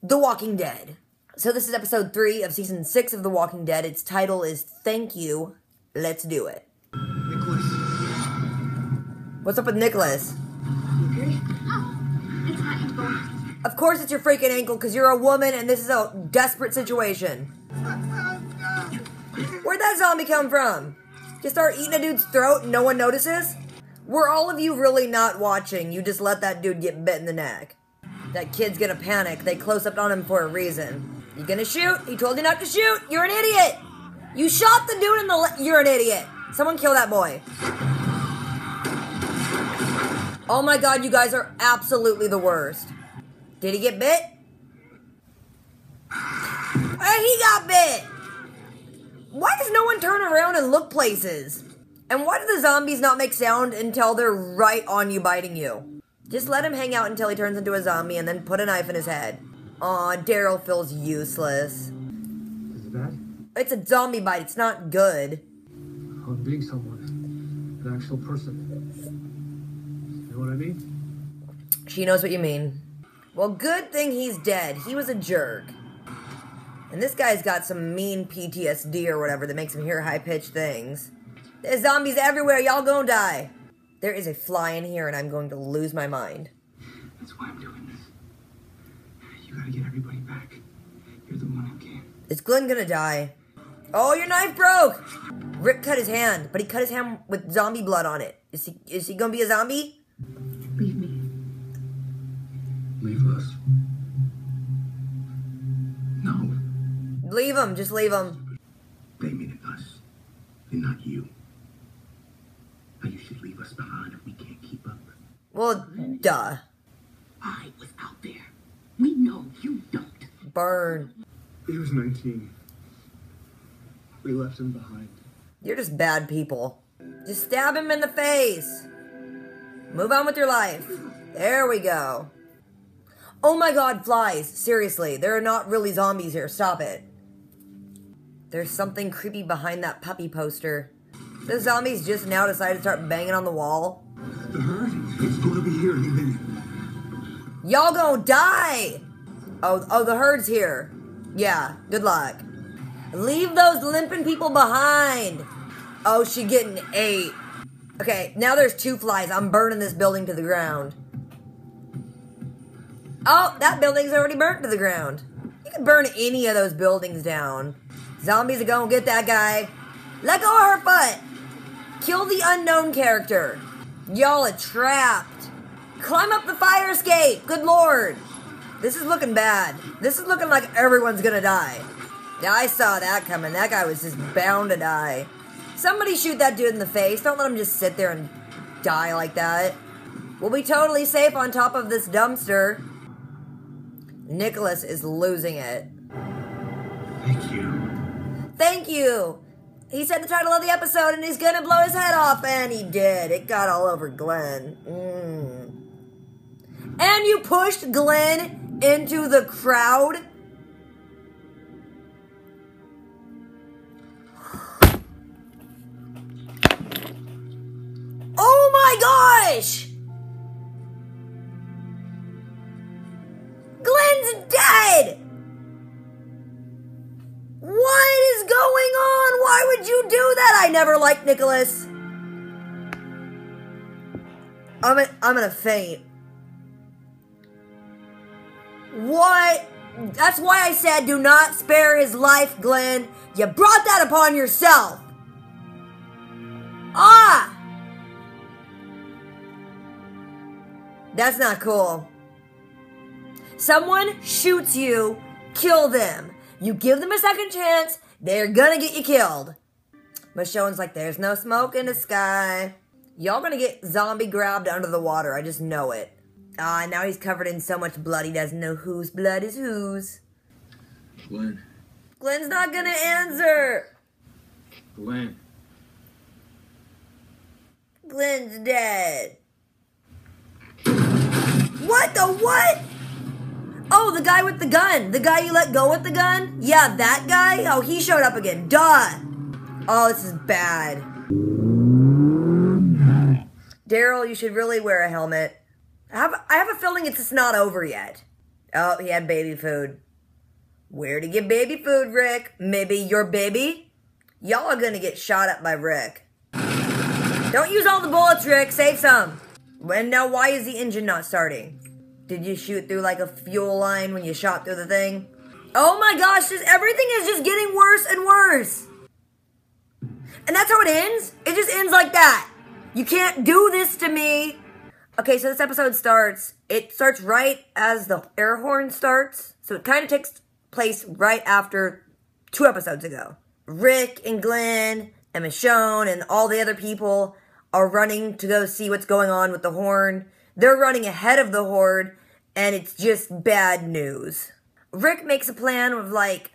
The Walking Dead. So this is episode 3 of season 6 of The Walking Dead. Its title is Thank You, Let's Do It. Nicholas. What's up with Nicholas? You okay? Oh, it's my ankle. Of course it's your freaking ankle because you're a woman and this is a desperate situation. Where'd that zombie come from? You start eating a dude's throat and no one notices? Were all of you really not watching? You just let that dude get bit in the neck. That kid's gonna panic. They close up on him for a reason. You gonna shoot? He told you not to shoot. You're an idiot. You shot the dude in the you're an idiot. Someone kill that boy. Oh my god, you guys are absolutely the worst. Did he get bit? He got bit. Why does no one turn around and look places? And why do the zombies not make sound until they're right on you biting you? Just let him hang out until he turns into a zombie and then put a knife in his head. Aw, Daryl feels useless. Is it bad? It's a zombie bite, it's not good. I'm being someone. An actual person. You know what I mean? She knows what you mean. Well, good thing he's dead. He was a jerk. And this guy's got some mean PTSD or whatever that makes him hear high-pitched things. There's zombies everywhere, y'all gonna die. There is a fly in here and I'm going to lose my mind. That's why I'm doing this. You gotta get everybody back. You're the one who can. Is Glenn gonna die? Oh, your knife broke! Rick cut his hand, but he cut his hand with zombie blood on it. Is he gonna be a zombie? Leave me. Leave us. No. Leave him, just leave him. They mean us, and not you. Now you should leave us behind if we can't keep up. Well, duh. I was out there. We know you don't. Burn. He was 19. We left him behind. You're just bad people. Just stab him in the face. Move on with your life. There we go. Oh my god, flies. Seriously, there are not really zombies here. Stop it. There's something creepy behind that puppy poster. The zombies just now decided to start banging on the wall. The herd is going to be here any minute. Y'all gonna die! Oh, the herd's here. Yeah, good luck. Leave those limping people behind. Oh, she getting ate. Okay, now there's 2 flies. I'm burning this building to the ground. Oh, that building's already burnt to the ground. You can burn any of those buildings down. Zombies are gonna get that guy. Let go of her foot. Kill the unknown character. Y'all are trapped. Climb up the fire escape. Good lord. This is looking bad. This is looking like everyone's gonna die. Yeah, I saw that coming. That guy was just bound to die. Somebody shoot that dude in the face. Don't let him just sit there and die like that. We'll be totally safe on top of this dumpster. Nicholas is losing it. Thank you. Thank you. He said the title of the episode and he's gonna blow his head off, and he did. It got all over Glenn. And you pushed Glenn into the crowd? Oh my gosh! Glenn's dead! What is going on? Why would you do that? I never liked Nicholas. I'm gonna faint. What? That's why I said do not spare his life, Glenn. You brought that upon yourself. Ah! That's not cool. Someone shoots you, kill them. You give them a second chance, they're gonna get you killed. Michonne's like, there's no smoke in the sky. Y'all gonna get zombie grabbed under the water, I just know it. Ah, now he's covered in so much blood he doesn't know whose blood is whose. Glenn. Glenn's not gonna answer. Glenn. Glenn's dead. What the what? Oh, the guy with the gun. The guy you let go with the gun? Yeah, that guy? Oh, he showed up again. Duh. Oh, this is bad. Daryl, you should really wear a helmet. I have a feeling it's just not over yet. Oh, he had baby food. Where'd he get baby food, Rick? Maybe your baby? Y'all are gonna get shot up by Rick. Don't use all the bullets, Rick. Save some. And now why is the engine not starting? Did you shoot through like a fuel line when you shot through the thing? Oh my gosh, everything is just getting worse and worse. And that's how it ends? It just ends like that. You can't do this to me. Okay, so this episode starts. It starts right as the air horn starts. So it kind of takes place right after 2 episodes ago. Rick and Glenn and Michonne and all the other people are running to go see what's going on with the horn. They're running ahead of the horde, and it's just bad news. Rick makes a plan of like,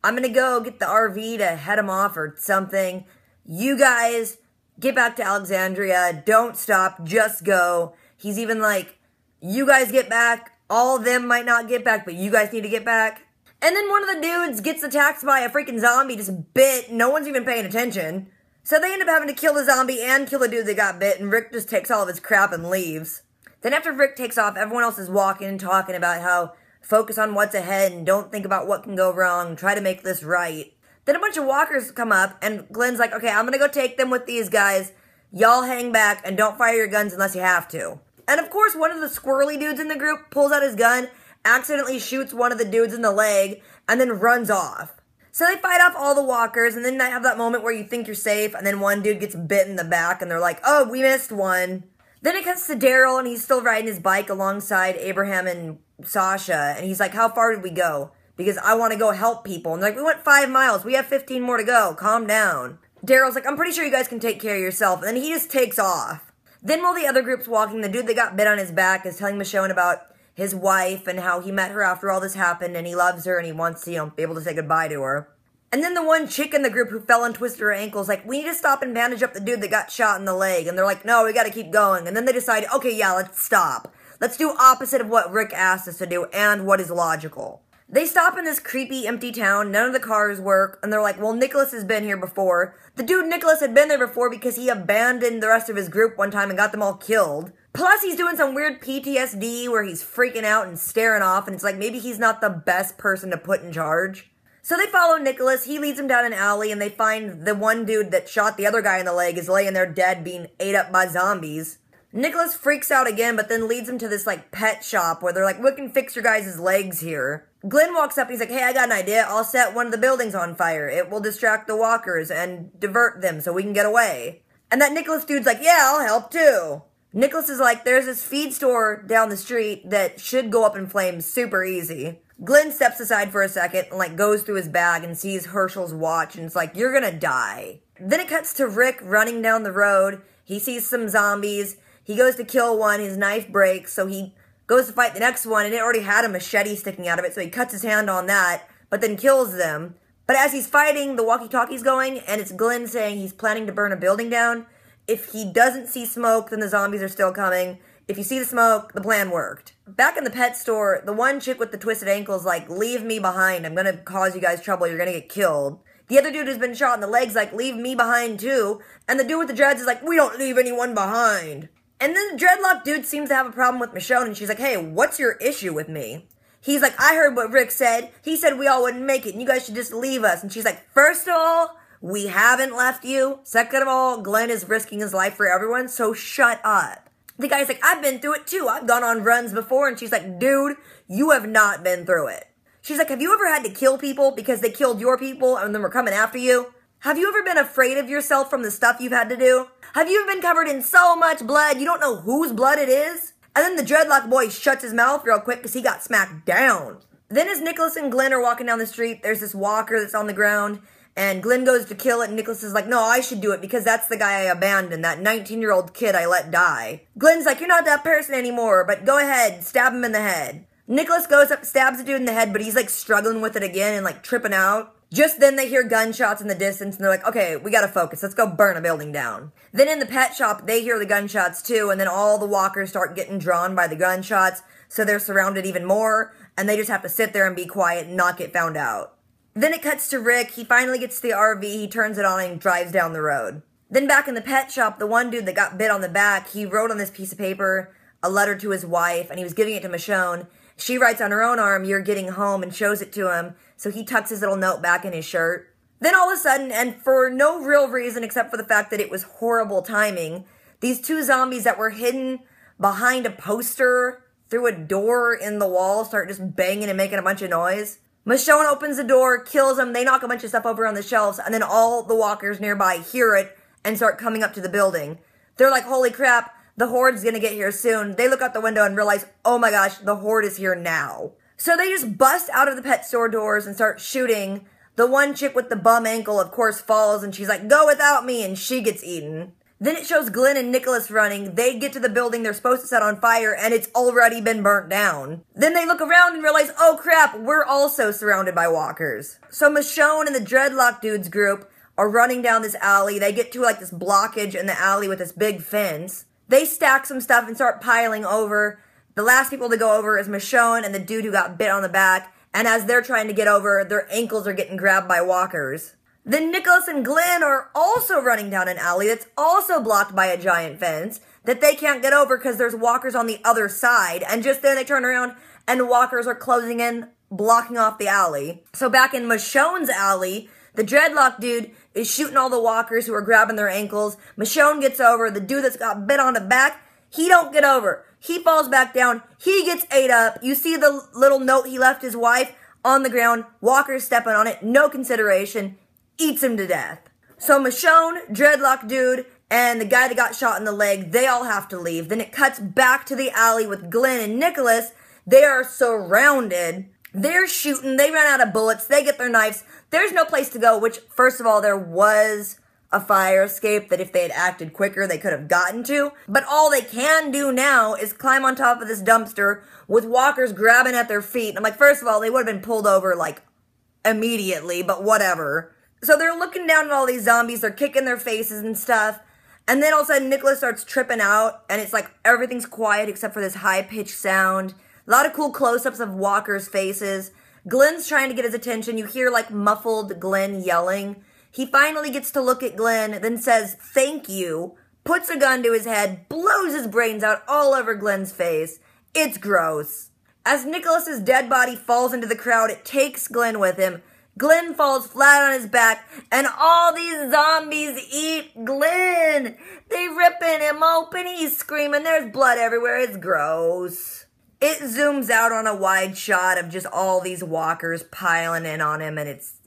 I'm gonna go get the RV to head him off or something. You guys get back to Alexandria. Don't stop. Just go. He's even like, you guys get back. All of them might not get back, but you guys need to get back. And then one of the dudes gets attacked by a freaking zombie, just bit. No one's even paying attention. So they end up having to kill the zombie and kill the dude that got bit, and Rick just takes all of his crap and leaves. Then after Rick takes off, everyone else is walking and talking about how focus on what's ahead and don't think about what can go wrong. Try to make this right. Then a bunch of walkers come up, and Glenn's like, okay, I'm gonna go take them with these guys. Y'all hang back and don't fire your guns unless you have to. And of course, one of the squirrely dudes in the group pulls out his gun, accidentally shoots one of the dudes in the leg, and then runs off. So they fight off all the walkers, and then they have that moment where you think you're safe, and then one dude gets bit in the back, and they're like, oh, we missed one. Then it cuts to Daryl, and he's still riding his bike alongside Abraham and Sasha, and he's like, how far did we go? Because I want to go help people. And they're like, we went 5 miles. We have 15 more to go. Calm down. Daryl's like, I'm pretty sure you guys can take care of yourself. And then he just takes off. Then while the other group's walking, the dude that got bit on his back is telling Michonne about his wife and how he met her after all this happened and he loves her and he wants to, be able to say goodbye to her. And then the one chick in the group who fell and twisted her ankle's like, we need to stop and bandage up the dude that got shot in the leg. And they're like, no, we gotta keep going. And then they decide, okay, yeah, let's stop. Let's do opposite of what Rick asked us to do and what is logical. They stop in this creepy, empty town. None of the cars work. And they're like, well, Nicholas has been here before. The dude Nicholas had been there before because he abandoned the rest of his group one time and got them all killed. Plus, he's doing some weird PTSD where he's freaking out and staring off. And it's like, maybe he's not the best person to put in charge. So they follow Nicholas. He leads them down an alley. And they find the one dude that shot the other guy in the leg is laying there dead, being ate up by zombies. Nicholas freaks out again, but then leads him to this, pet shop where they're like, we can fix your guys' legs here. Glenn walks up and he's like, hey, I got an idea. I'll set one of the buildings on fire. It will distract the walkers and divert them so we can get away. And that Nicholas dude's like, yeah, I'll help too. Nicholas is like, there's this feed store down the street that should go up in flames super easy. Glenn steps aside for a second and, goes through his bag and sees Herschel's watch and it's like, you're gonna die. Then it cuts to Rick running down the road. He sees some zombies. He goes to kill one, his knife breaks, so he goes to fight the next one, and it already had a machete sticking out of it, so he cuts his hand on that, but then kills them. But as he's fighting, the walkie-talkie's going, and it's Glenn saying he's planning to burn a building down. If he doesn't see smoke, then the zombies are still coming. If you see the smoke, the plan worked. Back in the pet store, the one chick with the twisted ankle's like, leave me behind, I'm gonna cause you guys trouble, you're gonna get killed. The other dude who's been shot in the leg's like, leave me behind too, and the dude with the dreads is like, we don't leave anyone behind. And then the dreadlock dude seems to have a problem with Michonne, and she's like, hey, what's your issue with me? He's like, I heard what Rick said. He said we all wouldn't make it, and you guys should just leave us. And she's like, first of all, we haven't left you. Second of all, Glenn is risking his life for everyone, so shut up. The guy's like, I've been through it too. I've gone on runs before. And she's like, dude, you have not been through it. She's like, have you ever had to kill people because they killed your people and then were coming after you? Have you ever been afraid of yourself from the stuff you've had to do? Have you ever been covered in so much blood you don't know whose blood it is? And then the dreadlock boy shuts his mouth real quick because he got smacked down. Then as Nicholas and Glenn are walking down the street, there's this walker that's on the ground, and Glenn goes to kill it, and Nicholas is like, no, I should do it because that's the guy I abandoned, that 19-year-old kid I let die. Glenn's like, you're not that person anymore, but go ahead, stab him in the head. Nicholas goes up, stabs the dude in the head, but he's struggling with it again and tripping out. Just then they hear gunshots in the distance and they're like, okay, we gotta focus. Let's go burn a building down. Then in the pet shop, they hear the gunshots too, and then all the walkers start getting drawn by the gunshots, so they're surrounded even more, and they just have to sit there and be quiet and not get found out. Then it cuts to Rick. He finally gets to the RV, he turns it on and drives down the road. Then back in the pet shop, the one dude that got bit on the back, he wrote on this piece of paper a letter to his wife, and he was giving it to Michonne, She writes on her own arm, "You're getting home," and shows it to him. So he tucks his little note back in his shirt. Then all of a sudden, and for no real reason except for the fact that it was horrible timing, these two zombies that were hidden behind a poster through a door in the wall start just banging and making a bunch of noise. Michonne opens the door, kills them, they knock a bunch of stuff over on the shelves, and then all the walkers nearby hear it and start coming up to the building. They're like, holy crap, the Horde's gonna get here soon. They look out the window and realize, oh my gosh, the Horde is here now. So they just bust out of the pet store doors and start shooting. The one chick with the bum ankle, of course, falls, and she's like, go without me, and she gets eaten. Then it shows Glenn and Nicholas running. They get to the building they're supposed to set on fire, and it's already been burnt down. Then they look around and realize, oh crap, we're also surrounded by walkers. So Michonne and the Dreadlock dudes group are running down this alley. They get to like this blockage in the alley with this big fence. They stack some stuff and start piling over. The last people to go over is Michonne and the dude who got bit on the back. And as they're trying to get over, their ankles are getting grabbed by walkers. Then Nicholas and Glenn are also running down an alley that's also blocked by a giant fence that they can't get over because there's walkers on the other side. And just then they turn around and walkers are closing in, blocking off the alley. So back in Michonne's alley, the Dreadlock dude is shooting all the walkers who are grabbing their ankles. Michonne gets over. The dude that's got bit on the back, he don't get over. He falls back down. He gets ate up. You see the little note he left his wife on the ground. Walker's stepping on it. No consideration. Eats him to death. So Michonne, Dreadlock dude, and the guy that got shot in the leg, they all have to leave. Then it cuts back to the alley with Glenn and Nicholas. They are surrounded. They're shooting. They run out of bullets. They get their knives. There's no place to go, which, first of all, there was a fire escape that if they had acted quicker, they could have gotten to. But all they can do now is climb on top of this dumpster with walkers grabbing at their feet. And I'm like, first of all, they would have been pulled over, like, immediately, but whatever. So they're looking down at all these zombies. They're kicking their faces and stuff. And then all of a sudden, Nicholas starts tripping out, and it's like everything's quiet except for this high-pitched sound. A lot of cool close-ups of walkers' faces. Glenn's trying to get his attention. You hear, like, muffled Glenn yelling. He finally gets to look at Glenn, then says, thank you, puts a gun to his head, blows his brains out all over Glenn's face. It's gross. As Nicholas's dead body falls into the crowd, it takes Glenn with him. Glenn falls flat on his back, and all these zombies eat Glenn. They ripping him open, he's screaming, there's blood everywhere, it's gross. It zooms out on a wide shot of just all these walkers piling in on him, and it's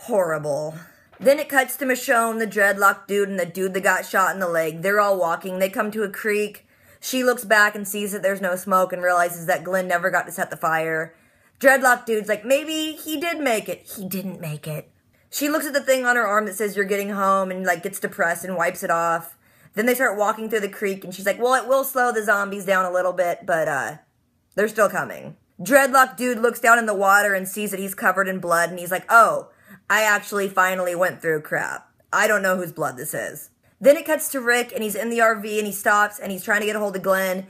horrible. Then it cuts to Michonne, the Dreadlock dude, and the dude that got shot in the leg. They're all walking. They come to a creek. She looks back and sees that there's no smoke and realizes that Glenn never got to set the fire. Dreadlock dude's like, maybe he did make it. He didn't make it. She looks at the thing on her arm that says you're getting home and like gets depressed and wipes it off. Then they start walking through the creek and she's like, well, it will slow the zombies down a little bit, but they're still coming. Dreadlock dude looks down in the water and sees that he's covered in blood and he's like, oh, I actually finally went through crap. I don't know whose blood this is. Then it cuts to Rick, and he's in the RV, and he stops, and he's trying to get a hold of Glenn.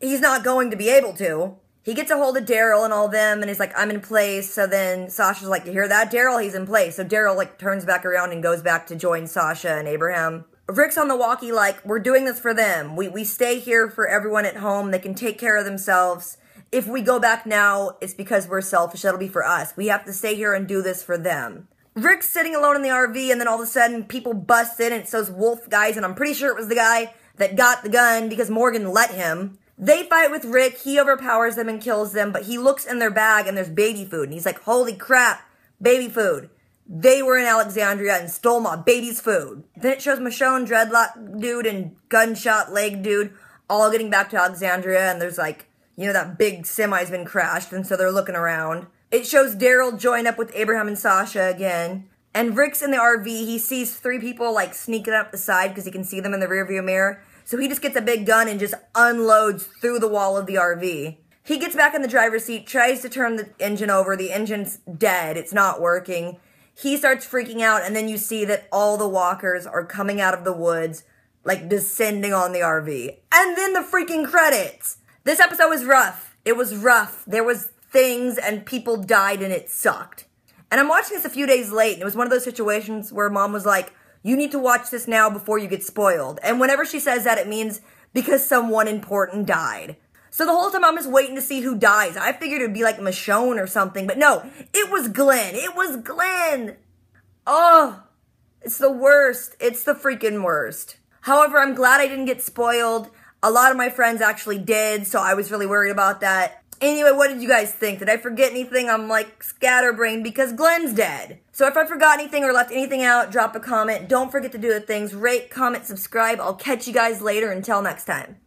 He's not going to be able to. He gets a hold of Daryl and all them, and he's like, I'm in place. So then Sasha's like, you hear that, Daryl? He's in place. So Daryl, like, turns back around and goes back to join Sasha and Abraham. Rick's on the walkie like, we're doing this for them. We stay here for everyone at home. They can take care of themselves. If we go back now, it's because we're selfish. That'll be for us. We have to stay here and do this for them. Rick's sitting alone in the RV, and then all of a sudden, people bust in, and it's those wolf guys, and I'm pretty sure it was the guy that got the gun because Morgan let him. They fight with Rick. He overpowers them and kills them, but he looks in their bag, and there's baby food, and he's like, holy crap, baby food. They were in Alexandria and stole my baby's food. Then it shows Michonne, Dreadlock dude, and gunshot leg dude all getting back to Alexandria, and there's like, you know, that big semi's been crashed, and so they're looking around. It shows Daryl join up with Abraham and Sasha again. And Rick's in the RV. He sees 3 people, like, sneaking up the side because he can see them in the rearview mirror. So he just gets a big gun and just unloads through the wall of the RV. He gets back in the driver's seat, tries to turn the engine over. The engine's dead. It's not working. He starts freaking out, and then you see that all the walkers are coming out of the woods, like, descending on the RV. And then the freaking credits! This episode was rough. It was rough. There was things and people died and it sucked. And I'm watching this a few days late, and it was one of those situations where Mom was like, you need to watch this now before you get spoiled. And whenever she says that, it means because someone important died. So the whole time I'm just waiting to see who dies. I figured it would be like Michonne or something, but no, it was Glenn. It was Glenn. Oh, it's the worst. It's the freaking worst. However, I'm glad I didn't get spoiled. A lot of my friends actually did, so I was really worried about that. Anyway, what did you guys think? Did I forget anything? I'm like scatterbrained because Glenn's dead. So if I forgot anything or left anything out, drop a comment. Don't forget to do the things. Rate, comment, subscribe. I'll catch you guys later. Until next time.